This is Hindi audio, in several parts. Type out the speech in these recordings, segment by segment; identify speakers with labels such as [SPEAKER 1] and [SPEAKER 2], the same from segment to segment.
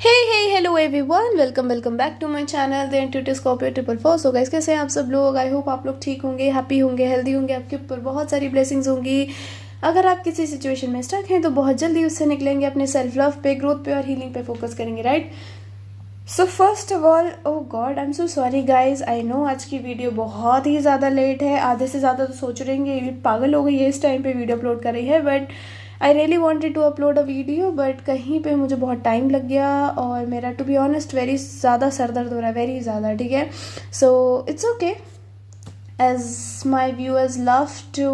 [SPEAKER 1] Hello everyone, welcome back to my channel the intuitive Scorpio 444। So guys, कैसे हैं आप सब लोग? आई होप आप लोग ठीक होंगे, हैप्पी होंगे, हेल्दी होंगे, आपके ऊपर बहुत सारी ब्लेसिंग्स होंगी। अगर आप किसी सिचुएशन में स्टक हैं तो बहुत जल्दी उससे निकलेंगे, अपने सेल्फ लव पे, ग्रोथ पे और हीलिंग पे फोकस करेंगे, right? So first of all, oh God, I am so sorry guys. I know आज की वीडियो बहुत ही ज़्यादा लेट है। आधे से ज़्यादा तो सोच रहे हैं ये पागल हो गई है, इस टाइम पे वीडियो अपलोड कर रही है। But I really wanted to upload a video, but कहीं पे मुझे बहुत टाइम लग गया और मेरा टू बी ऑनेस्ट वेरी ज़्यादा सर दर्द हो रहा है, वेरी ज़्यादा, ठीक है? So it's okay, as my viewers love to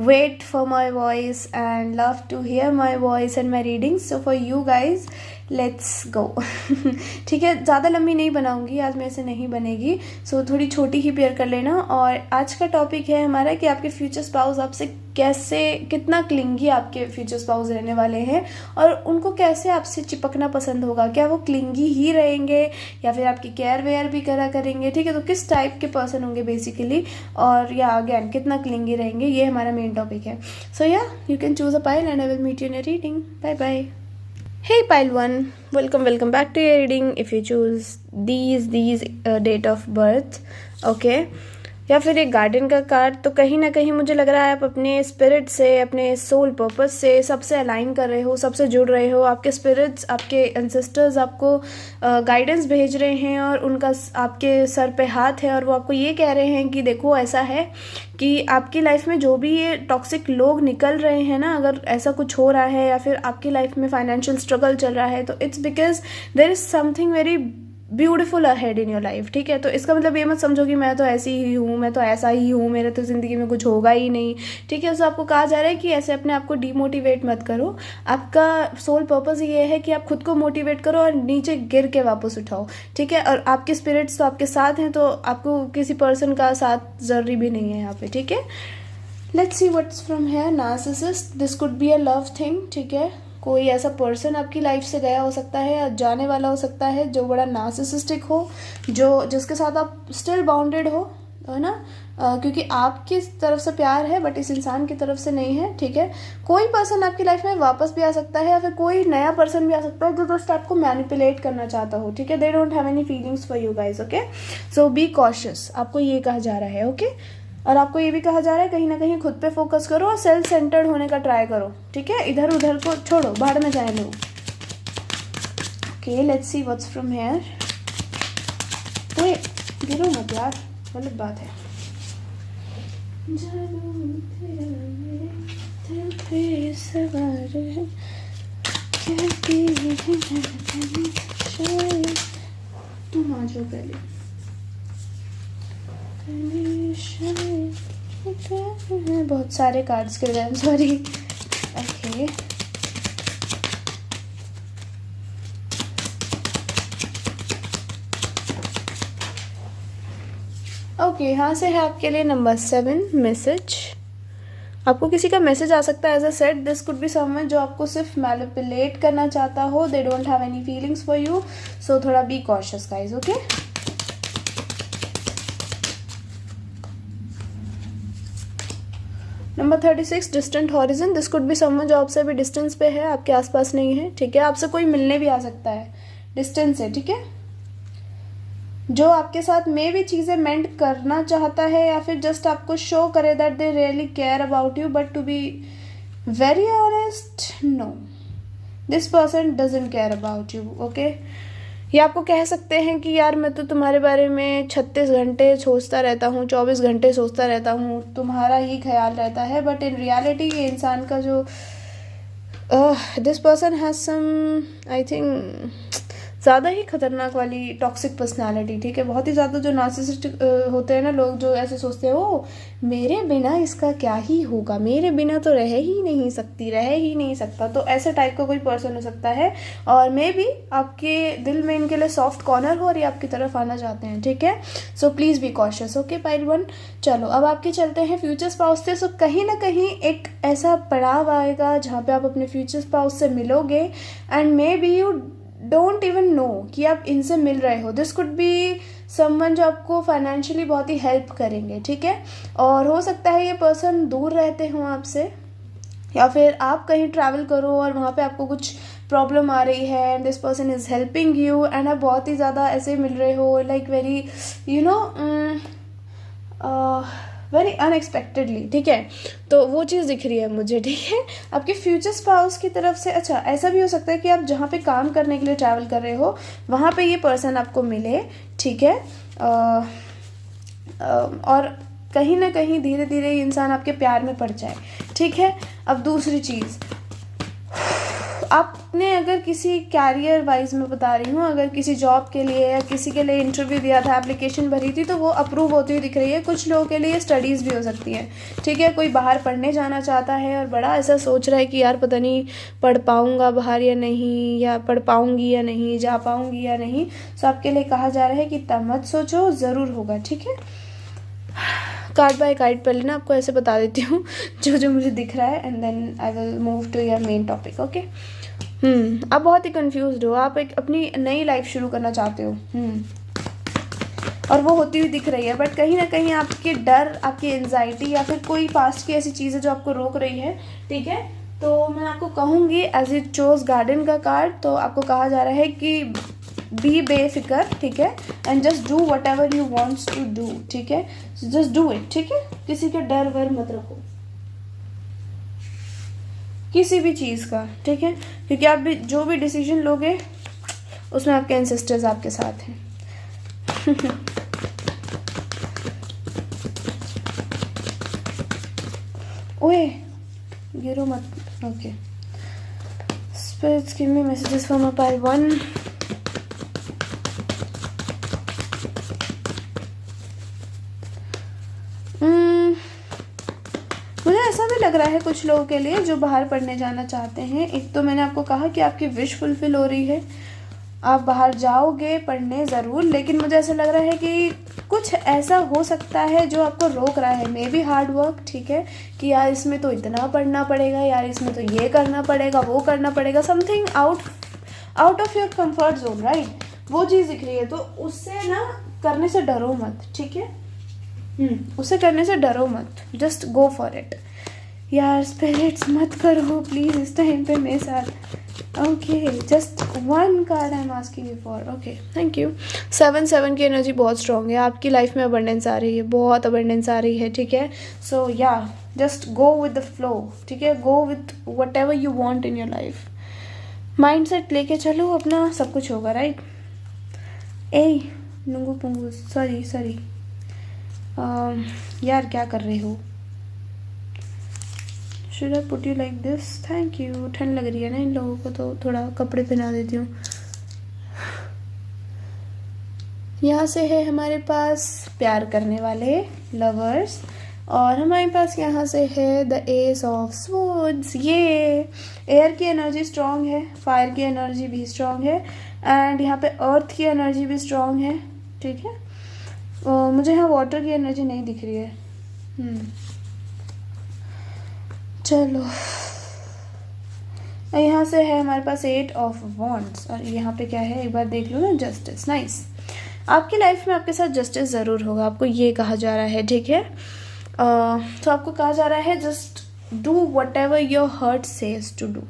[SPEAKER 1] wait for my voice and love to hear my voice and my readings, so for you guys let's go. ठीक है, ज़्यादा लंबी नहीं बनाऊंगी आज, मेरे से नहीं बनेगी, सो थोड़ी छोटी ही पेयर कर लेना। और आज का टॉपिक है हमारा कि आपके फ्यूचर स्पाउस आपसे कैसे, कितना क्लिंगी आपके फ्यूचर स्पाउस रहने वाले हैं और उनको कैसे आपसे चिपकना पसंद होगा। क्या वो क्लिंगी ही रहेंगे या फिर आपकी केयर वेयर भी करा करेंगे? ठीक है, तो किस टाइप के पर्सन होंगे बेसिकली, और या अगेन कितना क्लिंगी रहेंगे, ये हमारा मेन टॉपिक है। सो या you can choose a pile and I will meet you in a reading. Bye bye. Hey pile 1, welcome back to your reading. If you choose these date of birth, okay, या फिर एक गार्डन का कार्ड, तो कहीं ना कहीं मुझे लग रहा है आप अपने स्पिरिट से, अपने सोल पर्पस से सबसे अलाइन कर रहे हो, सबसे जुड़ रहे हो। आपके स्पिरिट्स, आपके एंसेस्टर्स आपको गाइडेंस भेज रहे हैं और उनका आपके सर पे हाथ है और वो आपको ये कह रहे हैं कि देखो ऐसा है कि आपकी लाइफ में जो भी ये टॉक्सिक लोग निकल रहे हैं ना, अगर ऐसा कुछ हो रहा है या फिर आपकी लाइफ में फाइनेंशियल स्ट्रगल चल रहा है, तो it's because there is something very beautiful ahead in your life. ठीक है, तो इसका मतलब ये मत समझो कि मैं तो ऐसी ही हूँ, मैं तो ऐसा ही हूँ, मेरे तो ज़िंदगी में कुछ होगा ही नहीं। ठीक है, तो आपको कहा जा रहा है कि ऐसे अपने आप को डीमोटिवेट मत करो। आपका सोल पर्पस ये है कि आप खुद को मोटिवेट करो और नीचे गिर के वापस उठाओ। ठीक है, और आपके स्पिरिट्स तो आपके साथ हैं, तो आपको किसी पर्सन का साथ ज़रूरी भी नहीं है यहाँ पे। ठीक है, let's see what's from here. Narcissist, this could be a love thing. ठीक है, कोई ऐसा पर्सन आपकी लाइफ से गया हो सकता है या जाने वाला हो सकता है जो बड़ा नार्सिसिस्टिक हो, जिसके साथ आप स्टिल बाउंडेड हो, है ना? क्योंकि आपकी तरफ से प्यार है बट इस इंसान की तरफ से नहीं है। ठीक है, कोई पर्सन आपकी लाइफ में वापस भी आ सकता है या फिर कोई नया पर्सन भी आ सकता है जो दोस्त आपको मैनिपुलेट करना चाहता हो। ठीक है, दे don't have any feelings for you guys. Okay, so be cautious, आपको ये कहा जा रहा है। ओके, और आपको ये भी कहा जा रहा है कहीं ना कहीं खुद पे फोकस करो और सेल्फ सेंटर्ड होने का ट्राई करो। ठीक है, इधर उधर को छोड़ो, बाहर में जाए लोग। Okay, let's see what's from here. ओए गिरो मत यार, गलत बात है। तुम आ जाओ पहले। बहुत सारे कार्ड्स गिर गए, सॉरी। ओके, ओके, यहाँ से है आपके लिए नंबर 7 मैसेज। आपको किसी का मैसेज आ सकता है। As I said, this could be someone जो आपको सिर्फ मैनिपुलेट करना चाहता हो। They don't have any feelings for you, so थोड़ा be cautious guys. Okay, number 36, distant horizon. This could be someone जो आपसे भी डिस्टेंस पे है, आपके आसपास नहीं है। ठीक है, आपसे कोई मिलने भी आ सकता है, डिस्टेंस है। ठीक है, जो आपके साथ में भी चीज़ें मेंट करना चाहता है या फिर जस्ट आपको शो करे that they really care about you, but to be very honest, no, this person doesn't care about you. Okay, ये आपको कह सकते हैं कि यार मैं तो तुम्हारे बारे में 36 घंटे सोचता रहता हूँ, 24 घंटे सोचता रहता हूँ, तुम्हारा ही ख्याल रहता है, बट इन रियलिटी ये इंसान का जो this person has some, I think, ज़्यादा ही खतरनाक वाली टॉक्सिक पर्सनालिटी। ठीक है, बहुत ही ज़्यादा जो नार्सिसिस्टिक होते हैं ना लोग, जो ऐसे सोचते हैं ओ मेरे बिना इसका क्या ही होगा, मेरे बिना तो रह ही नहीं सकती, रह ही नहीं सकता। तो ऐसे टाइप का कोई पर्सन हो सकता है और मे बी आपके दिल में इनके लिए सॉफ्ट कॉर्नर हो और ये आपकी तरफ आना चाहते हैं। ठीक है, so please be cautious. Okay pile 1, चलो अब आपके चलते हैं फ्यूचर स्पाउस से। सो कहीं ना कहीं एक ऐसा पड़ाव आएगा जहाँ पे आप अपने फ्यूचर स्पाउस से मिलोगे and may be you don't even know कि आप इनसे मिल रहे हो। दिस कुड बी समवन जो आपको फाइनेंशियली बहुत ही हेल्प करेंगे। ठीक है, और हो सकता है ये पर्सन दूर रहते हों आपसे, या फिर आप कहीं ट्रैवल करो और वहाँ पे आपको कुछ प्रॉब्लम आ रही है and this person is helping you, and आप बहुत ही ज़्यादा ऐसे मिल रहे हो like very you know very unexpectedly, ठीक है। तो वो चीज़ दिख रही है मुझे, ठीक है। आपके फ्यूचर स्पाउस की तरफ से, अच्छा ऐसा भी हो सकता है कि आप जहाँ पे काम करने के लिए ट्रैवल कर रहे हो वहाँ पे ये पर्सन आपको मिले, ठीक है। और कहीं ना कहीं धीरे धीरे ये इंसान आपके प्यार में पड़ जाए, ठीक है। अब दूसरी चीज़, आपने अगर किसी कैरियर वाइज में बता रही हूँ, अगर किसी जॉब के लिए या किसी के लिए इंटरव्यू दिया था, एप्लीकेशन भरी थी, तो वो अप्रूव होती हुई दिख रही है। कुछ लोगों के लिए स्टडीज़ भी हो सकती हैं, ठीक है। कोई बाहर पढ़ने जाना चाहता है और बड़ा ऐसा सोच रहा है कि यार पता नहीं पढ़ पाऊँगा बाहर या नहीं, या पढ़ पाऊँगी या नहीं, जा पाऊँगी या नहीं। सो आपके लिए कहा जा रहा है कि तब मत सोचो, ज़रूर होगा, ठीक है। कार्ड बाय कार्ड पहले ना आपको ऐसे बता देती हूँ जो जो मुझे दिख रहा है, and then I will move to your main topic, okay. आप बहुत ही कंफ्यूज्ड हो, आप एक अपनी नई लाइफ शुरू करना चाहते हो, और वो होती हुई दिख रही है, बट कहीं ना कहीं आपके डर, आपकी एंजाइटी या फिर कोई पास्ट की ऐसी चीज़ है जो आपको रोक रही है, ठीक है। तो मैं आपको कहूँगी एज इट चोज गार्डन का कार्ड, तो आपको कहा जा रहा है कि बी बेफिक्र, ठीक है, and just do whatever you wants to do, ठीक है। जस्ट डू इट, ठीक है। किसी का डर वर मत रखो किसी भी चीज़ का, ठीक है, क्योंकि आप भी जो भी डिसीजन लोगे उसमें आपके एंसेस्टर्स आपके साथ हैं। ओए गिरो मत, okay. Spirits give me messages from a pile 1। मुझे ऐसा भी लग रहा है कुछ लोगों के लिए जो बाहर पढ़ने जाना चाहते हैं। एक तो मैंने आपको कहा कि आपकी विश फुलफिल हो रही है, आप बाहर जाओगे पढ़ने ज़रूर, लेकिन मुझे ऐसा लग रहा है कि कुछ ऐसा हो सकता है जो आपको रोक रहा है। मे बी हार्ड वर्क, ठीक है, कि यार इसमें तो इतना पढ़ना पड़ेगा, यार इसमें तो ये करना पड़ेगा, वो करना पड़ेगा, something out of your comfort zone, right. वो चीज़ दिख रही है, तो उससे ना करने से डरो मत, ठीक है। उसे करने से डरो मत, जस्ट गो फॉर इट। यार स्पिरिट्स मत करो प्लीज़ इस टाइम पे मेरे साथ। Okay, just one card I am asking you for, okay, thank you. 7 की एनर्जी बहुत स्ट्रॉन्ग है, आपकी लाइफ में अबंडेंस आ रही है, बहुत अबंडेंस आ रही है, ठीक है। सो या just go with the flow, ठीक है, go with what ever you want in your life. Mind set लेके चलो अपना, सब कुछ होगा, राइट। ए नुंगू पुंगू, सॉरी यार क्या कर रहे हो? Should I put you like this? Thank you. ठंड लग रही है ना इन लोगों को, तो थोड़ा कपड़े पहना देती हूँ। यहाँ से है हमारे पास प्यार करने वाले लवर्स, और हमारे पास यहाँ से है द एस ऑफ स्वॉर्ड्स। ये एयर की एनर्जी स्ट्रॉन्ग है, फायर की एनर्जी भी स्ट्रॉन्ग है, एंड यहाँ पे अर्थ की एनर्जी भी स्ट्रॉन्ग है, ठीक है। मुझे यहाँ वाटर की एनर्जी नहीं दिख रही है। चलो, यहाँ से है हमारे पास 8 ऑफ वॉन्ड्स, और यहाँ पे क्या है एक बार देख लो ना, जस्टिस। नाइस, आपकी लाइफ में आपके साथ जस्टिस ज़रूर होगा, आपको ये कहा जा रहा है, ठीक है। तो आपको कहा जा रहा है just do whatever your heart says to do,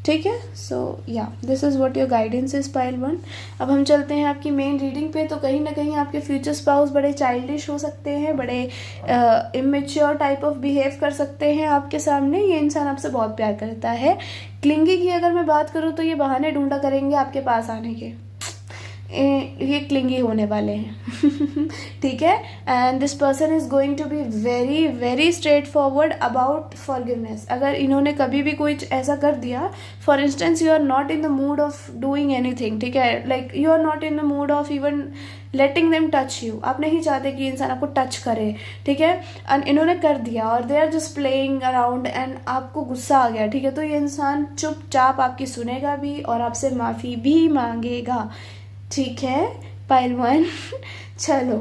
[SPEAKER 1] ठीक है। So yeah this is what your guidance is pile 1। अब हम चलते हैं आपकी मेन रीडिंग पे। तो कहीं ना कहीं आपके फ्यूचर स्पाउस बड़े चाइल्डिश हो सकते हैं, बड़े इमेच्योर टाइप ऑफ बिहेव कर सकते हैं आपके सामने। ये इंसान आपसे बहुत प्यार करता है। क्लिंगी की अगर मैं बात करूँ तो ये बहाने ढूंढा करेंगे आपके पास आने के, ये क्लिंगी होने वाले हैं, ठीक है। And this person is going to be very very straightforward about forgiveness. अगर इन्होंने कभी भी कोई ऐसा कर दिया, for instance you are not in the mood of doing anything, ठीक है, like you are not in the mood of even letting them touch you, आप नहीं चाहते कि इंसान आपको टच करे, ठीक है, एंड इन्होंने कर दिया और they are just playing around and आपको गुस्सा आ गया, ठीक है। तो ये इंसान चुपचाप आपकी सुनेगा भी और आपसे माफ़ी भी मांगेगा, ठीक है पाइल 1। चलो,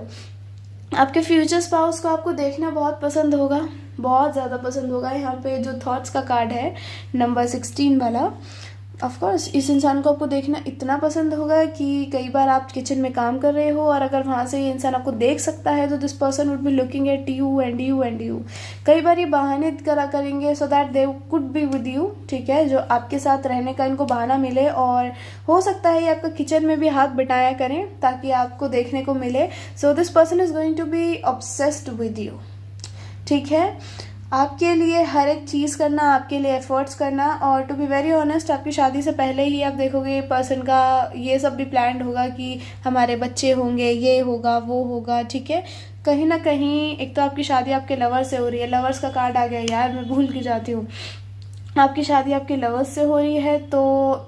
[SPEAKER 1] आपके फ्यूचर स्पाउस को आपको देखना बहुत पसंद होगा, बहुत ज़्यादा पसंद होगा। यहाँ पे जो थॉट्स का कार्ड है नंबर 16 वाला, ऑफ कोर्स इस इंसान को आपको देखना इतना पसंद होगा कि कई बार आप किचन में काम कर रहे हो और अगर वहाँ से ये इंसान आपको देख सकता है तो this person would be looking at you and you and you. कई बार ये बहाने करा करेंगे so that they could be with you, ठीक है, जो आपके साथ रहने का इनको बहाना मिले। और हो सकता है ये आपका किचन में भी हाथ बटाया करें ताकि आपको देखने को मिले। So this person is going to be obsessed with you, ठीक है, आपके लिए हर एक चीज़ करना, आपके लिए एफर्ट्स करना। और टू बी वेरी ऑनेस्ट आपकी शादी से पहले ही आप देखोगे पर्सन का ये सब भी प्लान्ड होगा कि हमारे बच्चे होंगे, ये होगा, वो होगा, ठीक है। कहीं ना कहीं एक तो आपकी शादी आपके लवर से हो रही है, लवर्स का कार्ड आ गया यार, मैं भूल के जाती हूँ, आपकी शादी आपके लवर्स से हो रही है तो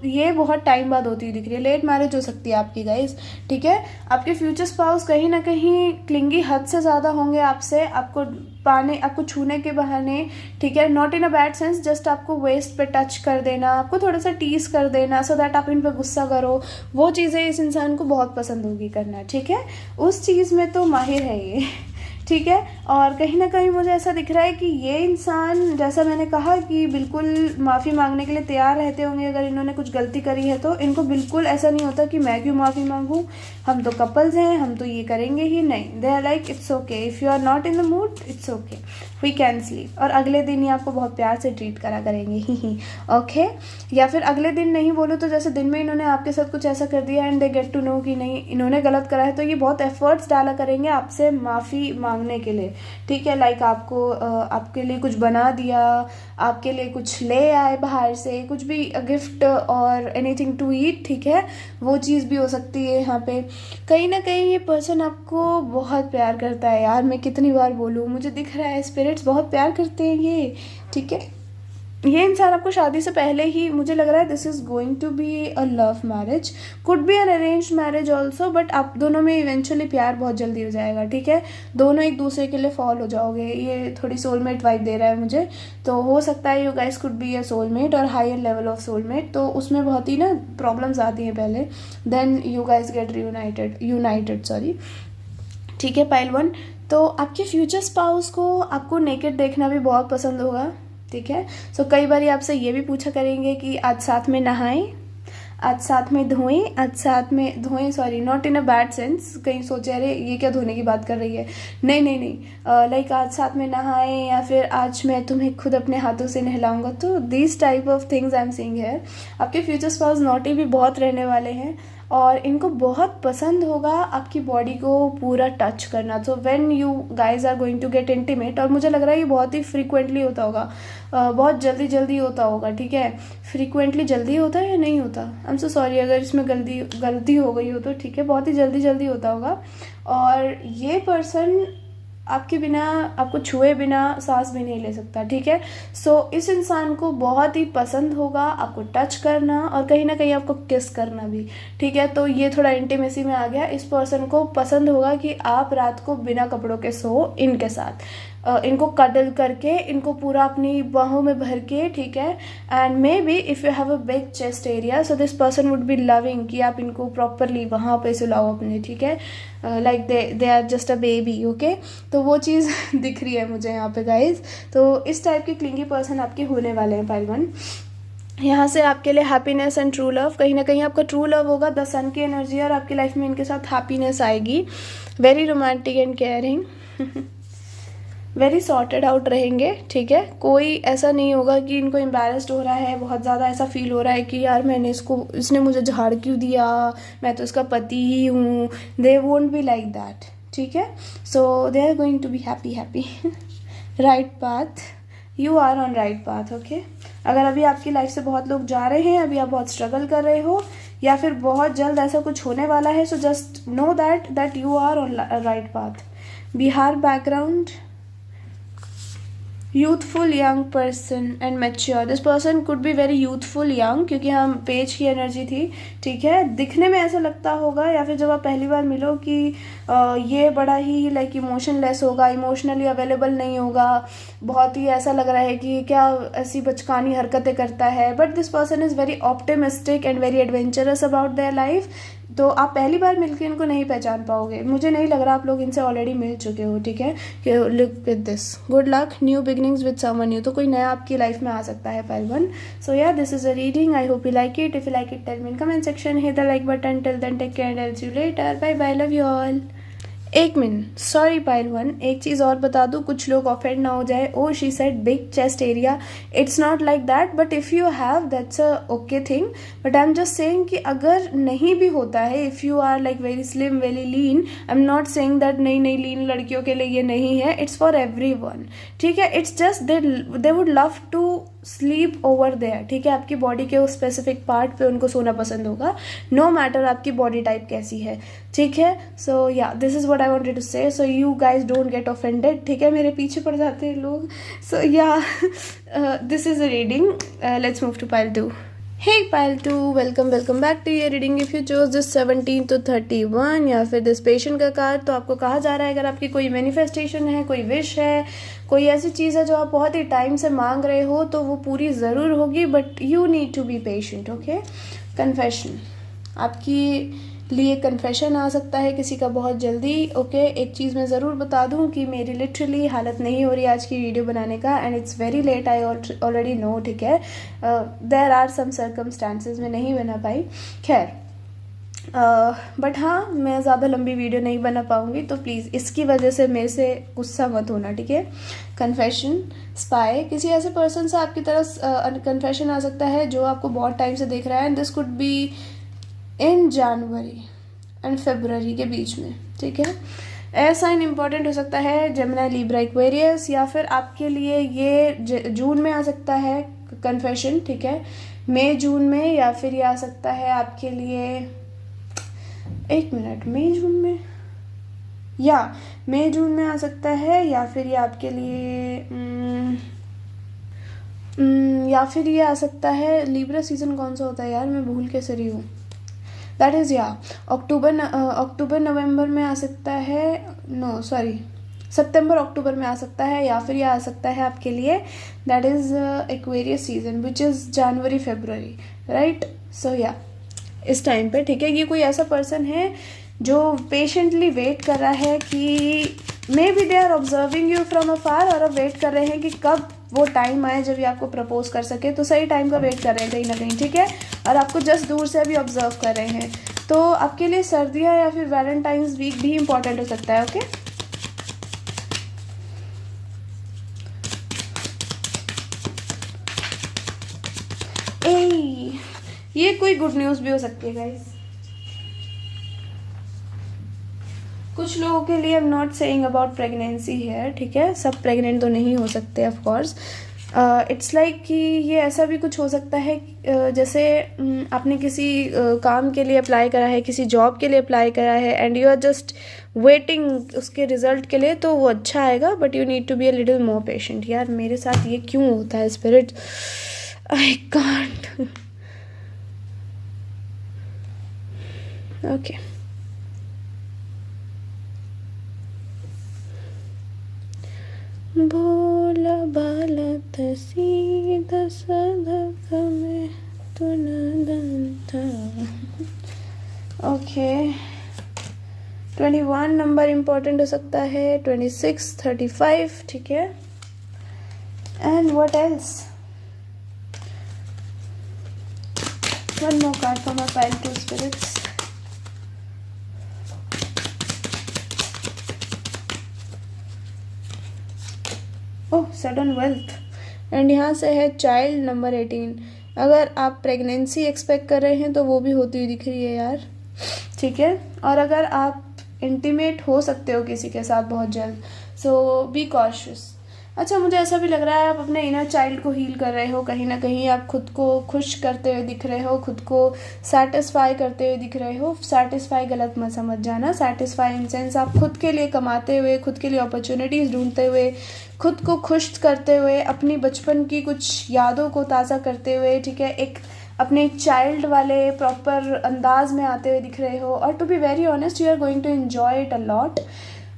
[SPEAKER 1] ये बहुत टाइम बाद होती हुई दिख रही है, लेट मैरिज हो सकती है आपकी गाइस, ठीक है। आपके फ्यूचर स्पाउस कहीं ना कहीं क्लिंगी हद से ज़्यादा होंगे आपसे, आपको पाने, आपको छूने के बहाने, ठीक है, not in a bad sense, just आपको वेस्ट पे टच कर देना, आपको थोड़ा सा टीज कर देना सो दैट आप इन पे गुस्सा करो, वो चीज़ें इस इंसान को बहुत पसंद होगी करना, ठीक है। उस चीज़ में तो माहिर है ये, ठीक है। और कहीं ना कहीं मुझे ऐसा दिख रहा है कि ये इंसान, जैसा मैंने कहा कि बिल्कुल माफ़ी मांगने के लिए तैयार रहते होंगे अगर इन्होंने कुछ गलती करी है तो। इनको बिल्कुल ऐसा नहीं होता कि मैं क्यों माफ़ी मांगूं, हम तो कपल्स हैं, हम तो ये करेंगे ही नहीं। They are like it's okay, if you are not in the mood it's okay, we can sleep. और अगले दिन ही आपको बहुत प्यार से ट्रीट करा करेंगे ही ओके। या फिर अगले दिन नहीं बोलो तो जैसे दिन में इन्होंने आपके साथ कुछ ऐसा कर दिया and they get to know कि नहीं इन्होंने गलत करा है तो ये बहुत एफर्ट्स डाला करेंगे आपसे माफ़ी मांगने के लिए, ठीक है। लाइक आपको आपके लिए कुछ बना दिया, आपके लिए कुछ ले आए बाहर से, कुछ भी गिफ्ट और एनीथिंग टू ईट, ठीक है, वो चीज़ भी हो सकती है यहाँ पे। कहीं ना कहीं ये पर्सन आपको बहुत प्यार करता है यार, मैं कितनी बार बोलूँ, मुझे दिख रहा है स्पिरिट्स बहुत प्यार करते हैं ये, ठीक है। ये इंसान आपको शादी से पहले ही, मुझे लग रहा है this is going to be a love marriage, could be an arrange marriage also, but आप दोनों में इवेंचुअली प्यार बहुत जल्दी हो जाएगा, ठीक है। दोनों एक दूसरे के लिए फॉल हो जाओगे, ये थोड़ी सोलमेट वाइब दे रहा है मुझे। तो हो सकता है you guys could be a soulmate और हायर लेवल ऑफ सोलमेट, तो उसमें बहुत ही ना प्रॉब्लम्स आती हैं पहले, then you guys get united sorry, ठीक है। पाइल 1, तो आपके फ्यूचर स्पाउस को आपको नेकेड देखना भी बहुत पसंद होगा, ठीक है। सो कई बार आपसे ये भी पूछा करेंगे कि आज साथ में नहाएं, आज साथ में धोएं, आज साथ में धोएं, sorry not in a bad sense, कहीं सोचे अरे ये क्या धोने की बात कर रही है, नहीं नहीं नहीं, लाइक आज साथ में नहाएं या फिर आज मैं तुम्हें खुद अपने हाथों से नहलाऊंगा। तो this type of things I am seeing here. आपके फ्यूचर स्पाउस नॉटी भी बहुत रहने वाले हैं और इनको बहुत पसंद होगा आपकी बॉडी को पूरा टच करना। So when you guys are going to get intimate, और मुझे लग रहा है ये बहुत ही फ्रीक्वेंटली होता होगा, बहुत जल्दी जल्दी होता होगा, ठीक है। फ्रीक्वेंटली जल्दी होता है या नहीं होता, आई एम सो सॉरी अगर इसमें गलती हो गई हो तो, ठीक है, बहुत ही जल्दी जल्दी होता होगा। और ये पर्सन आपके बिना, आपको छुए बिना सांस भी नहीं ले सकता, ठीक है। सो इस इंसान को बहुत ही पसंद होगा आपको टच करना और कहीं ना कहीं आपको किस करना भी, ठीक है। तो ये थोड़ा इंटीमेसी में आ गया। इस पर्सन को पसंद होगा कि आप रात को बिना कपड़ों के सो इनके साथ, इनको कडल करके, इनको पूरा अपनी बाहों में भर के, ठीक है। And may be if you have a big chest area so this person would be loving कि आप इनको प्रॉपरली वहाँ पे सुलाओ अपने, ठीक है, like they are just a baby, okay. तो वो चीज़ दिख रही है मुझे यहाँ पे गाइज। तो इस टाइप के क्लिंगी पर्सन आपके होने वाले हैं पाइल 1। यहाँ से आपके लिए हैप्पीनेस एंड ट्रू लव, कहीं ना कहीं आपका ट्रू लव होगा, द सन की एनर्जी, और आपकी लाइफ में इनके साथ हैप्पीनेस आएगी। Very romantic and caring, very sorted out रहेंगे, ठीक है। कोई ऐसा नहीं होगा कि इनको एम्बैरेस्ड हो रहा है, बहुत ज़्यादा ऐसा फील हो रहा है कि यार मैंने इसने मुझे झाड़ क्यों दिया, मैं तो इसका पति ही हूँ। They won't be like that, ठीक है। So they are going to be happy right path, you are on right path, okay. अगर अभी आपकी लाइफ से बहुत लोग जा रहे हैं, अभी आप बहुत स्ट्रगल कर रहे हो या फिर बहुत जल्द ऐसा कुछ होने वाला है, so just know that you are on right path. Bihar background, youthful young person and mature, this person could be very youthful young, क्योंकि हम पेज की एनर्जी थी, ठीक है। दिखने में ऐसा लगता होगा या फिर जब आप पहली बार मिलो कि ये बड़ा ही लाइक इमोशनलेस होगा, इमोशनली अवेलेबल नहीं होगा, बहुत ही ऐसा लग रहा है कि क्या ऐसी बचकानी हरकतें करता है। But this person is very optimistic and very adventurous about their life. तो आप पहली बार मिलके इनको नहीं पहचान पाओगे। मुझे नहीं लग रहा आप लोग इनसे ऑलरेडी मिल चुके हो, ठीक है। कि look with this, good luck, new beginnings with someone new. तो कोई नया आपकी लाइफ में आ सकता है pile 1। So yeah this is a reading, I hope you like it. If you like it tell me in comment section, hit the like button. Till then take care and see you later, bye bye, love you all. एक मिनट, सॉरी पाइल 1, एक चीज़ और बता दूँ, कुछ लोग ऑफेंड ना हो जाए। Oh she said big chest area, it's not like that, but if you have that's a okay thing. But I am just saying कि अगर नहीं भी होता है, if you are like very slim very lean, I am not saying that नहीं नहीं लीन लड़कियों के लिए ये नहीं है, इट्स फॉर एवरी वन, ठीक है। It's just they would love to sleep over there, ठीक है। आपकी बॉडी के उस स्पेसिफिक पार्ट पे उनको सोना पसंद होगा, नो मैटर आपकी बॉडी टाइप कैसी है, ठीक है। So yeah this is what I wanted to say, so you guys don't get offended, ठीक है। मेरे पीछे पड़ जाते हैं लोग। So yeah this is a reading, let's move to pile 2। Hey pile 2, welcome welcome back to your reading. If you chose this 17 to 31 या फिर दिस पेशेंट का कार्ड, तो आपको कहा जा रहा है अगर आपकी कोई मैनिफेस्टेशन है, कोई विश है, कोई ऐसी चीज़ है जो आप बहुत ही टाइम से मांग रहे हो, तो वो पूरी ज़रूर होगी, but you need to be patient, okay. Confession, आपकी लिए कन्फेशन आ सकता है किसी का बहुत जल्दी, ओके। एक चीज़ मैं ज़रूर बता दूं कि मेरी लिटरली हालत नहीं हो रही आज की वीडियो बनाने का, and it's very late, I already know, ठीक है। देयर आर सम सर्कमस्टांसेस, मैं नहीं बना पाई, खैर। बट हाँ, मैं ज़्यादा लंबी वीडियो नहीं बना पाऊँगी, तो प्लीज़ इसकी वजह से मेरे से गुस्सा मत होना, ठीक है। कन्फेशन, स्पाई, किसी ऐसे पर्सन से आपकी तरफ कन्फेशन आ सकता है जो आपको बहुत टाइम से देख रहा है, and this could be in January and February के बीच में, ठीक है। एयर साइन इंपॉर्टेंट हो सकता है, जेमिनी, लिब्रा, एक्वेरियस, या फिर आपके लिए ये जून में आ सकता है कन्फेशन, ठीक है, मई जून में, या फिर ये आ सकता है आपके लिए, एक मिनट, मई जून में, या मई जून में आ सकता है, या फिर ये आपके लिए या फिर ये आ सकता है, लिब्रा सीजन कौन सा होता है यार, मैं भूल कैसे रही हूँ। दैट इज़ या अक्टूबर नवंबर में आ सकता है, नो सॉरी, सितंबर अक्टूबर में आ सकता है, या फिर ये आ सकता है आपके लिए, that is Aquarius season which is January February, right. So yeah इस टाइम पे, ठीक है। ये कोई ऐसा पर्सन है जो पेशेंटली वेट कर रहा है कि maybe they are observing you from afar, और अब वेट कर रहे हैं कि कब वो टाइम आए जब ये आपको प्रपोज कर सके, तो सही टाइम का वेट कर रहे हैं कहीं ना कहीं, ठीक है। और आपको जस्ट दूर से अभी ऑब्जर्व कर रहे हैं, तो आपके लिए सर्दियाँ या फिर वैलेंटाइंस वीक भी इम्पॉर्टेंट हो सकता है, ओके। ये कोई गुड न्यूज़ भी हो सकती है गाइस कुछ लोगों के लिए। आई am not saying about pregnancy है, ठीक है, सब प्रेग्नेंट तो नहीं हो सकते ऑफ कोर्स। इट्स लाइक कि ये ऐसा भी कुछ हो सकता है, जैसे आपने किसी काम के लिए अप्लाई करा है, किसी जॉब के लिए अप्लाई करा है, and you are just waiting उसके रिजल्ट के लिए, तो वो अच्छा आएगा, but you need to be a little more patient. यार मेरे साथ ये क्यों होता है स्पिरिट, आई कांट, ओके। बोला बाला तसी दस धक में तू नदन था, ओके। 21 नंबर इम्पोर्टेंट हो सकता है, 26, 35, ठीक है। And what else, one more card for my pile 2 spirits. Oh, sudden wealth, and यहाँ से है चाइल्ड नंबर 18। अगर आप प्रेगनेंसी एक्सपेक्ट कर रहे हैं तो वो भी होती हुई दिख रही है यार, ठीक है। और अगर आप इंटीमेट हो सकते हो किसी के साथ बहुत जल्द, सो बी कॉशियस। अच्छा, मुझे ऐसा भी लग रहा है आप अपने इनर चाइल्ड को हील कर रहे हो कहीं ना कहीं, आप खुद को खुश करते हुए दिख रहे हो, खुद को सेटिस्फाई करते हुए दिख रहे हो। सेटिस्फाई गलत मत समझ जाना, सेटिस्फाई इन सेंस आप खुद के लिए कमाते हुए, खुद के लिए अपॉर्चुनिटीज़ ढूंढते हुए, खुद को खुश करते हुए, अपनी बचपन की कुछ यादों को ताज़ा करते हुए, ठीक है, एक अपने चाइल्ड वाले प्रॉपर अंदाज में आते हुए दिख रहे हो। और to be very honest, you are going to enjoy it a lot.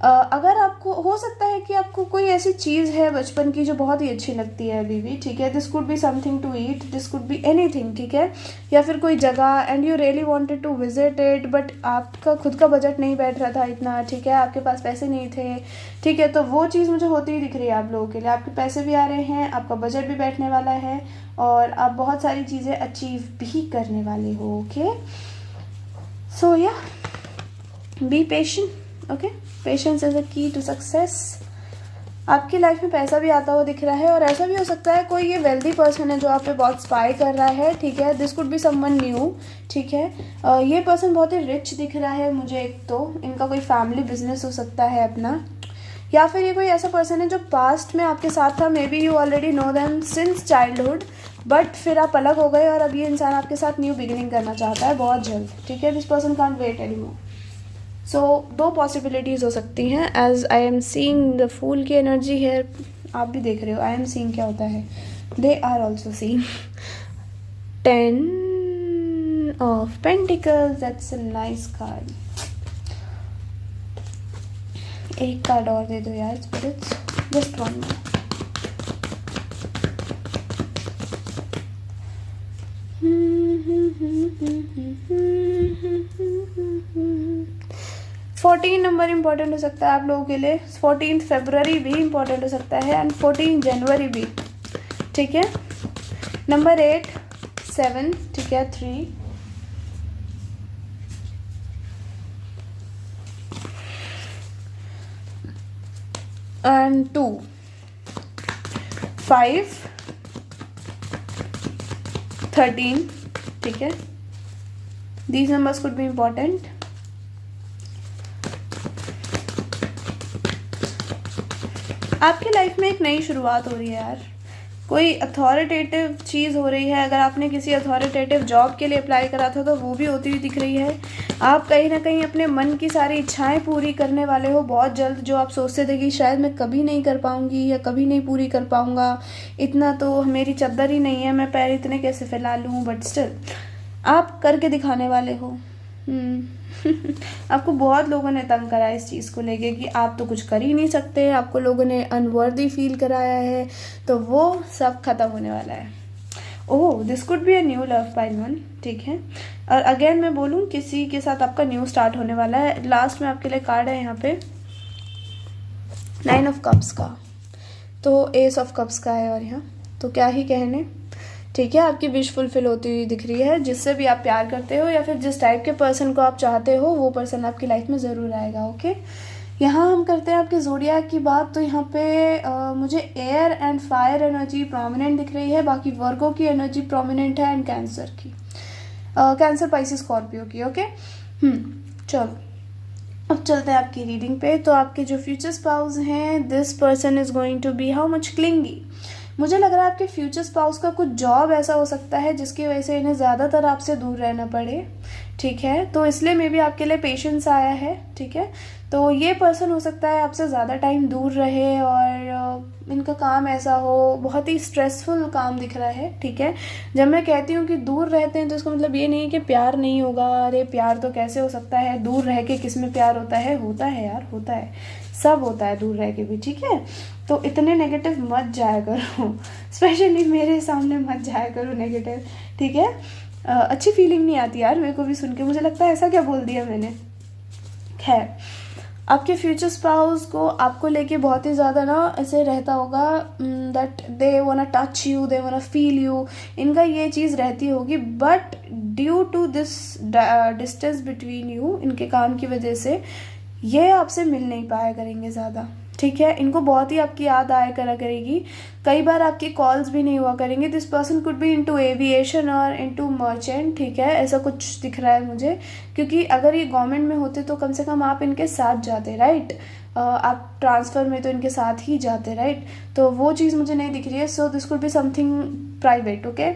[SPEAKER 1] अगर आपको हो सकता है कि आपको कोई ऐसी चीज़ है बचपन की जो बहुत ही अच्छी लगती है अभी भी, ठीक है, this could be something to eat, this could be anything, ठीक है, या फिर कोई जगह and you really wanted to visit it, but आपका खुद का बजट नहीं बैठ रहा था इतना, ठीक है, आपके पास पैसे नहीं थे, ठीक है, तो वो चीज़ मुझे होती ही दिख रही है आप लोगों के लिए। आपके पैसे भी आ रहे हैं, आपका बजट भी बैठने वाला है और आप बहुत सारी चीज़ें अचीव भी करने वाले हो। ओके, सो या B patient. Okay, patience is a की टू सक्सेस। आपकी लाइफ में पैसा भी आता हुआ दिख रहा है और ऐसा भी हो सकता है कोई ये वेल्दी पर्सन है जो आप पे बहुत स्पाई कर रहा है, ठीक है, this could be someone new, ठीक है। ये पर्सन बहुत ही रिच दिख रहा है मुझे। एक तो इनका कोई फैमिली बिजनेस हो सकता है अपना, या फिर ये कोई ऐसा पर्सन है जो पास्ट में आपके साथ था, may be you already know them since childhood, but फिर आप अलग हो गए और अब ये इंसान आपके साथ न्यू बिगिनिंग करना चाहता है बहुत जल्द, ठीक है। This person can't wait anymore. So दो पॉसिबिलिटीज़ हो सकती हैं as I am seeing the fool की एनर्जी है, आप भी देख रहे हो, आई एम सीइंग क्या होता है, they are also seeing 10 of pentacles, that's a nice card. एक कार्ड और दे दो यार spirits, just one more. 14 number important हो सकता है आप लोगों के लिए, 14 फरवरी भी इम्पॉर्टेंट हो सकता है एंड 14 जनवरी भी, ठीक है। नंबर 8, 7, ठीक है, 3 एंड 2, 5, 13, ठीक है। These numbers could be important. आपकी लाइफ में एक नई शुरुआत हो रही है यार, कोई अथॉरिटेटिव चीज़ हो रही है। अगर आपने किसी अथॉरिटेटिव जॉब के लिए अप्लाई करा था तो वो भी होती हुई दिख रही है। आप कहीं ना कहीं अपने मन की सारी इच्छाएं पूरी करने वाले हो बहुत जल्द, जो आप सोचते थे कि शायद मैं कभी नहीं कर पाऊंगी या कभी नहीं पूरी कर पाऊंगा, इतना तो मेरी चद्दर ही नहीं है, मैं पैर इतने कैसे फैला लूँ, बट स्टिल आप करके दिखाने वाले हो। आपको बहुत लोगों ने तंग करा इस चीज़ को लेके कि आप तो कुछ कर ही नहीं सकते, आपको लोगों ने अनवर्दी फील कराया है, तो वो सब खत्म होने वाला है। Oh, this could be a new love pile one, ठीक है। और अगेन मैं बोलूँ, किसी के साथ आपका न्यू स्टार्ट होने वाला है। लास्ट में आपके लिए कार्ड है यहाँ पे 9 ऑफ कप्स का, तो एस ऑफ कप्स का है और यहाँ तो क्या ही कहने, ठीक है। आपकी विश फुलफिल होती हुई दिख रही है। जिससे भी आप प्यार करते हो या फिर जिस टाइप के पर्सन को आप चाहते हो वो पर्सन आपकी लाइफ में ज़रूर आएगा। ओके, यहाँ हम करते हैं आपके ज़ोडिएक की बात, तो यहाँ पे मुझे air and fire energy prominent दिख रही है, बाकी वर्गो की एनर्जी प्रोमिनेंट है एंड कैंसर की, कैंसर, पाइसिस, स्कॉर्पियो की। ओके, चलो अब चलते हैं आपकी रीडिंग पे। तो आपके जो फ्यूचर स्पाउस हैं, this person is going to be how much clingy. मुझे लग रहा है आपके फ्यूचर स्पाउस का कुछ जॉब ऐसा हो सकता है जिसकी वजह से इन्हें ज़्यादातर आपसे दूर रहना पड़े, ठीक है। तो इसलिए मे बी आपके लिए पेशेंस आया है, ठीक है। तो ये पर्सन हो सकता है आपसे ज़्यादा टाइम दूर रहे और इनका काम ऐसा हो, बहुत ही स्ट्रेसफुल काम दिख रहा है, ठीक है। जब मैं कहती हूँ कि दूर रहते हैं तो इसका मतलब ये नहीं है कि प्यार नहीं होगा। अरे प्यार तो कैसे हो सकता है, दूर रह के किस में प्यार होता है, होता है यार, होता है, सब होता है दूर रह के भी, ठीक है। तो इतने नेगेटिव मत जाया करो, स्पेशली मेरे सामने मत जाया करो नेगेटिव, ठीक है। अच्छी फीलिंग नहीं आती यार मेरे को भी सुन के, मुझे लगता है ऐसा क्या बोल दिया मैंने। खैर, आपके फ्यूचर स्पाउस को आपको लेके बहुत ही ज़्यादा ना ऐसे रहता होगा that they wanna touch you, they wanna feel you, इनका ये चीज़ रहती होगी। But due to this distance between you, इनके काम की वजह से ये आपसे मिल नहीं पाया करेंगे ज़्यादा, ठीक है। इनको बहुत ही आपकी याद आया करा करेगी, कई बार आपकी कॉल्स भी नहीं हुआ करेंगे। This person could B into aviation और इनटू मर्चेंट, ठीक है, ऐसा कुछ दिख रहा है मुझे, क्योंकि अगर ये गवर्नमेंट में होते तो कम से कम आप इनके साथ जाते, राइट। आप ट्रांसफ़र में तो इनके साथ ही जाते, राइट। तो वो चीज़ मुझे नहीं दिख रही है। So this could be something private, okay.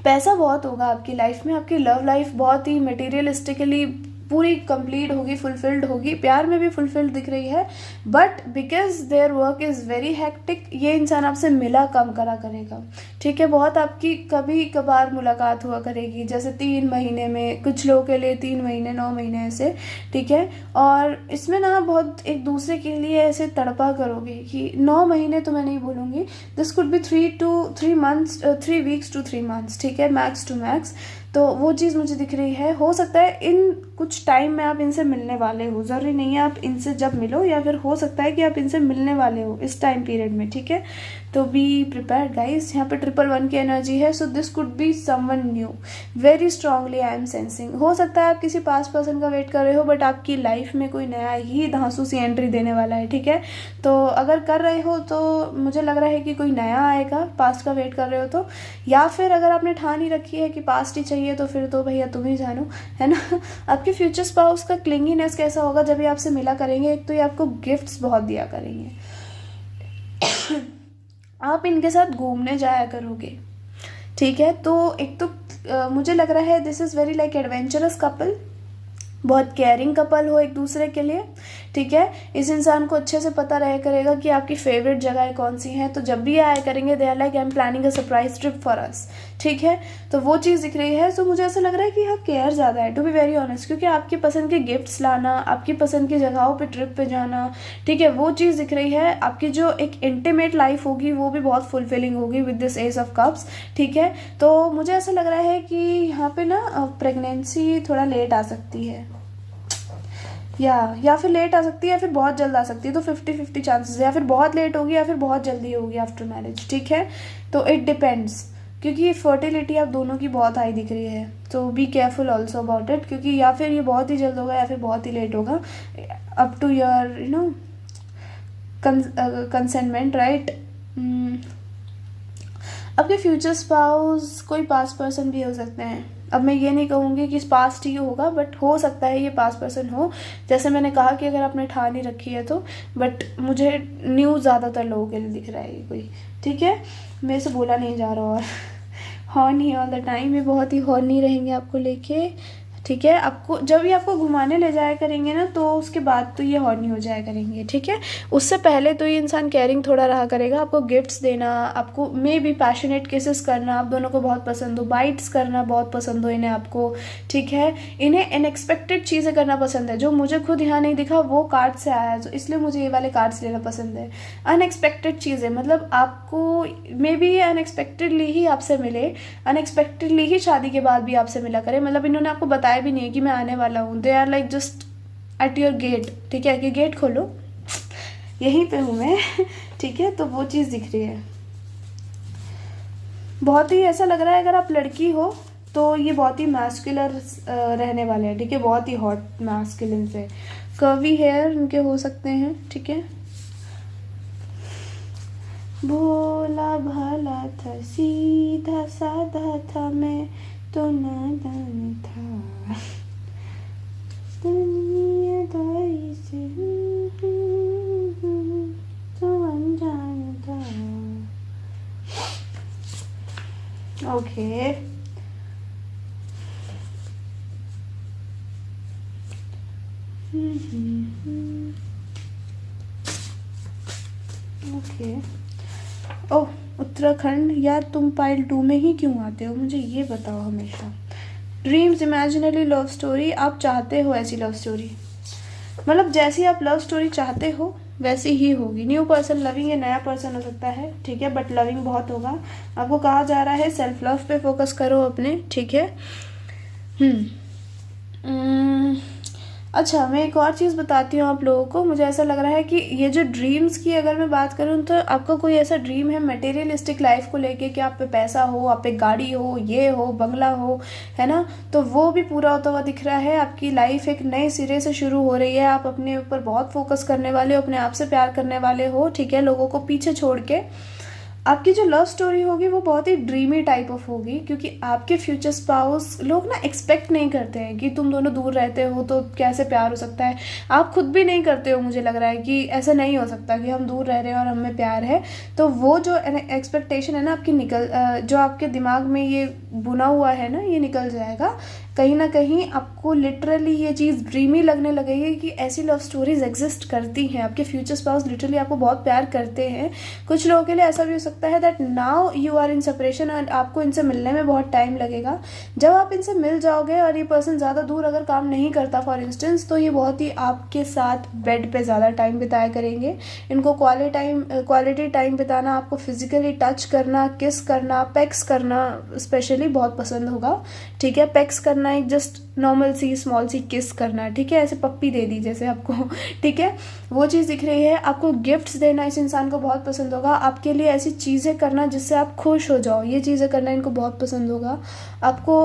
[SPEAKER 1] पैसा बहुत होगा आपकी लाइफ में, आपकी लव लाइफ बहुत ही मटेरियलिस्टिकली पूरी कंप्लीट होगी, फुलफिल्ड होगी। प्यार में भी फुलफिल्ड दिख रही है, but because their work is very hectic, ये इंसान आपसे मिला कम करा करेगा, ठीक है। बहुत आपकी कभी कभार मुलाकात हुआ करेगी, जैसे 3 महीने में, कुछ लोगों के लिए 3 महीने, 9 महीने ऐसे, ठीक है। और इसमें ना बहुत एक दूसरे के लिए ऐसे तड़पा करोगे कि 9 महीने तो मैं नहीं बोलूँगी, this could be 3 weeks to 3 months, ठीक है, मैक्स टू मैक्स। तो वो चीज़ मुझे दिख रही है। हो सकता है इन कुछ टाइम में आप इनसे मिलने वाले हो, ज़रूरी नहीं है आप इनसे जब मिलो, या फिर हो सकता है कि आप इनसे मिलने वाले हो इस टाइम पीरियड में, ठीक है। तो बी प्रिपेयर्ड गाइस। यहाँ पे 111 की एनर्जी है, so this could be someone new, very strongly I am sensing. हो सकता है आप किसी पास्ट पर्सन का वेट कर रहे हो, बट आपकी लाइफ में कोई नया ही धांसू सी एंट्री देने वाला है, ठीक है। तो अगर कर रहे हो तो मुझे लग रहा है कि कोई नया आएगा, पास्ट का वेट कर रहे हो तो। या फिर अगर आपने ठान ही रखी है कि पास्ट ही चाहिए, तो फिर तो भैया तुम ही जानो, है ना। आपके फ्यूचर स्पाउस का क्लिंगीनेस कैसा होगा जब ये आपसे मिला करेंगे? एक तो ये आपको गिफ्ट्स बहुत दिया करेंगे, आप इनके साथ घूमने जाया करोगे, ठीक है। तो एक तो मुझे लग रहा है this is very like adventurous couple, बहुत केयरिंग कपल हो एक दूसरे के लिए, ठीक है। इस इंसान को अच्छे से पता रहे करेगा कि आपकी फेवरेट जगह कौन सी हैं, तो जब भी आया करेंगे they are like I am planning a surprise trip for us, ठीक है। तो वो चीज़ दिख रही है। तो मुझे ऐसा लग रहा है कि यहाँ केयर ज़्यादा है, टू बी वेरी ऑनेस्ट, क्योंकि आपकी पसंद के गिफ्ट्स लाना, आपकी पसंद की जगहों पे ट्रिप पे जाना, ठीक है, वो चीज़ दिख रही है। आपकी जो एक इंटीमेट लाइफ होगी वो भी बहुत फुलफिलिंग होगी with this S of cups, ठीक है। तो मुझे ऐसा लग रहा है कि यहाँ पे ना प्रेगनेंसी थोड़ा लेट आ सकती है, या फिर लेट आ सकती है, या फिर बहुत जल्द आ सकती है। तो 50-50 चांसेस है, या फिर बहुत लेट होगी या फिर बहुत जल्दी होगी आफ्टर मैरिज, ठीक है। तो इट डिपेंड्स, क्योंकि फर्टिलिटी आप दोनों की बहुत हाई दिख रही है, तो be careful also about it, क्योंकि या फिर ये बहुत ही जल्द होगा या फिर बहुत ही लेट होगा, up to your you know consentment, right. आपके फ्यूचर स्पाउस कोई पास्ट पर्सन भी हो सकते हैं। अब मैं ये नहीं कहूँगी कि पास्ट ही होगा, बट हो सकता है ये पास्ट पर्सन हो, जैसे मैंने कहा कि अगर आपने ठान ही रखी है तो। बट मुझे न्यू ज़्यादातर लोगों के लिए दिख रहा है ये कोई, ठीक है। मेरे से बोला नहीं जा रहा, और हॉर्नी ऑल द टाइम, ये बहुत ही हॉर्नी रहेंगे आपको लेके, ठीक है। आपको जब भी आपको घुमाने ले जाया करेंगे ना, तो उसके बाद तो ये हॉर्नी हो जाया करेंगे, ठीक है। उससे पहले तो ये इंसान केयरिंग थोड़ा रहा करेगा, आपको गिफ्ट्स देना, आपको मे बी पैशनेट किसेस करना आप दोनों को बहुत पसंद हो, बाइट्स करना बहुत पसंद हो इन्हें आपको, ठीक है। इन्हें अनएक्सपेक्टेड चीज़ें करना पसंद है, जो मुझे खुद यहाँ नहीं दिखा वो कार्ड से आया है, तो इसलिए मुझे ये वाले कार्ड्स लेना पसंद है। अनएक्सपेक्टेड चीज़ें, मतलब आपको मे बी ये अनएक्सपेक्टेडली ही आपसे मिले, अनएक्सपेक्टेडली ही शादी के बाद भी आपसे मिला करे, मतलब इन्होंने आपको बताया भी नहीं है कि मैं आने वाला हूँ, they are like just at your gate, ठीक है, कि गेट खोलो यहीं पे हूँ मैं, ठीक है। तो वो चीज़ दिख रही है। बहुत ही ऐसा लग रहा है अगर आप लड़की हो तो ये बहुत ही मैस्कुलर रहने वाले हैं, ठीक है, बहुत ही हॉट मैस्कुलिन से। कर्वी हेयर इनके हो सकते हैं, ठीक है। भोला भाला था, सीधा साधा था, मैं तो नादान था, दुनियादारी से तो अनजान था। Okay, okay. ओह, उत्तराखंड, यार तुम पाइल 2 में ही क्यों आते हो, मुझे ये बताओ हमेशा। ड्रीम्स, इमेजिनरी लव स्टोरी, आप चाहते हो ऐसी लव स्टोरी, मतलब जैसी आप लव स्टोरी चाहते हो वैसी ही होगी। न्यू पर्सन लविंग, ये नया पर्सन हो सकता है, ठीक है, बट लविंग बहुत होगा। आपको कहा जा रहा है सेल्फ लव पे फोकस करो अपने, ठीक है। अच्छा, मैं एक और चीज़ बताती हूँ आप लोगों को। मुझे ऐसा लग रहा है कि ये जो ड्रीम्स की अगर मैं बात करूँ, तो आपका कोई ऐसा ड्रीम है मटेरियलिस्टिक लाइफ को लेके कि आप पे पैसा हो, आप पे गाड़ी हो, ये हो, बंगला हो, है ना, तो वो भी पूरा होता हुआ दिख रहा है। आपकी लाइफ एक नए सिरे से शुरू हो रही है, आप अपने ऊपर बहुत फोकस करने वाले हो, अपने आप से प्यार करने वाले हो, ठीक है, लोगों को पीछे छोड़ के। आपकी जो लव स्टोरी होगी वो बहुत ही ड्रीमी टाइप ऑफ होगी, क्योंकि आपके फ्यूचर स्पाउस लोग ना एक्सपेक्ट नहीं करते हैं कि तुम दोनों दूर रहते हो तो कैसे प्यार हो सकता है। आप खुद भी नहीं करते हो, मुझे लग रहा है कि ऐसा नहीं हो सकता कि हम दूर रह रहे हैं और हमें प्यार है। तो वो जो एक्सपेक्टेशन है ना आपकी जो आपके दिमाग में ये बुना हुआ है ना ये निकल जाएगा। कहीं ना कहीं आपको लिटरली ये चीज़ ड्रीमी लगने लगेगी कि ऐसी लव स्टोरीज एग्जिस्ट करती हैं। आपके फ्यूचर स्पाउस लिटरली आपको बहुत प्यार करते हैं। कुछ लोगों के लिए ऐसा भी हो सकता है that now you are in separation and आपको इनसे मिलने में बहुत टाइम लगेगा। जब आप इनसे मिल जाओगे और ये पर्सन ज़्यादा दूर अगर काम नहीं करता फॉर इंस्टेंस, तो ये बहुत ही आपके साथ बेड पे ज़्यादा टाइम बिताया करेंगे। इनको क्वालिटी टाइम बिताना, आपको फिजिकली टच करना, किस करना, पेक्स करना स्पेशली बहुत पसंद होगा। ठीक है, पेक्स करना एक just normal C small C किस करना, ठीक है, ऐसे पप्पी दे दी जैसे आपको, ठीक है, वो चीज़ दिख रही है। आपको गिफ्ट्स देना इस इंसान को बहुत पसंद होगा। आपके लिए ऐसी चीज़ें करना जिससे आप खुश हो जाओ, ये चीज़ें करना इनको बहुत पसंद होगा। आपको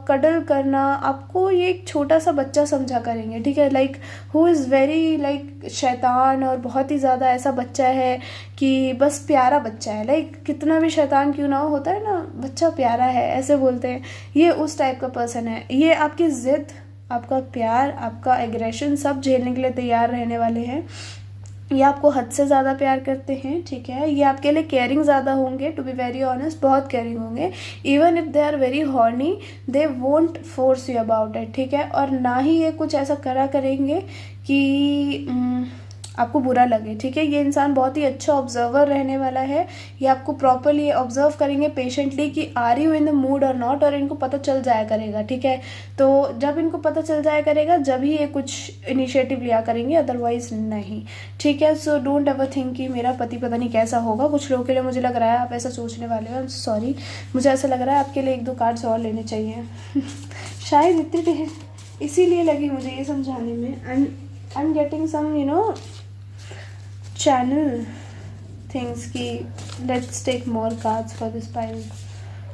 [SPEAKER 1] कडल करना, आपको ये एक छोटा सा बच्चा समझा करेंगे। ठीक है, like who is very like शैतान, और बहुत ही ज़्यादा ऐसा बच्चा है कि बस प्यारा बच्चा है, लाइक कितना भी शैतान क्यों ना हो, होता है ना बच्चा प्यारा है ऐसे बोलते हैं, ये उस टाइप का पर्सन है। ये आपकी ज़िद, आपका प्यार, आपका एग्रेशन सब झेलने के लिए तैयार रहने वाले हैं। ये आपको हद से ज़्यादा प्यार करते हैं। ठीक है, ये आपके लिए केयरिंग ज़्यादा होंगे, टू बी वेरी ऑनेस्ट, बहुत केयरिंग होंगे। Even if they are very horny they won't force you about it. ठीक है, और ना ही ये कुछ ऐसा करा करेंगे कि आपको बुरा लगे। ठीक है, ये इंसान बहुत ही अच्छा ऑब्जर्वर रहने वाला है। ये आपको प्रॉपरली ऑब्जर्व करेंगे पेशेंटली कि are you in the mood और नॉट, और इनको पता चल जाया करेगा। ठीक है, तो जब इनको पता चल जाया करेगा जब ही ये कुछ इनिशिएटिव लिया करेंगे, अदरवाइज नहीं। ठीक है, सो डोंट एवर थिंक कि मेरा पति पता नहीं कैसा होगा। कुछ लोगों के लिए मुझे लग रहा है आप ऐसा सोचने वाले हो, सॉरी, मुझे ऐसा लग रहा है आपके लिए 1-2 कार्ड्स और लेने चाहिए शायद इतने, इसीलिए लगी मुझे ये समझाने में। I am getting some channel things ki let's take more cards for this pile.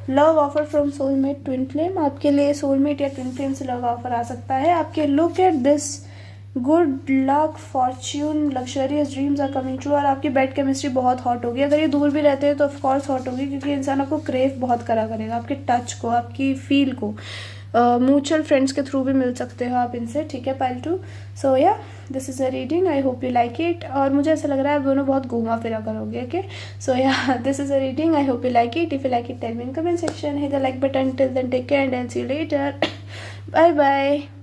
[SPEAKER 1] Love offer from soulmate twin flame, आपके लिए सोलमेट या ट्विन फ्लेम से लव ऑफर आ सकता है आपके। Look at this, good luck, fortune, luxurious dreams are coming true, और आपकी बेड केमिस्ट्री बहुत हॉट होगी। अगर ये दूर भी रहते हैं तो ऑफकोर्स हॉट होगी, क्योंकि इंसान आपको क्रेव बहुत करा करेगा, आपके टच को, आपकी फील को। म्यूचुअल फ्रेंड्स के थ्रू भी मिल सकते हो आप इनसे। ठीक है, pile 2। So yeah this is a reading, I hope you like it. और मुझे ऐसा लग रहा है आप दोनों बहुत घूमा फिरा करोगे। Okay, so yeah this is a reading, I hope you like it. If you like it tell me in comment section, hit the like button. Till then take care and I will see you later, bye bye.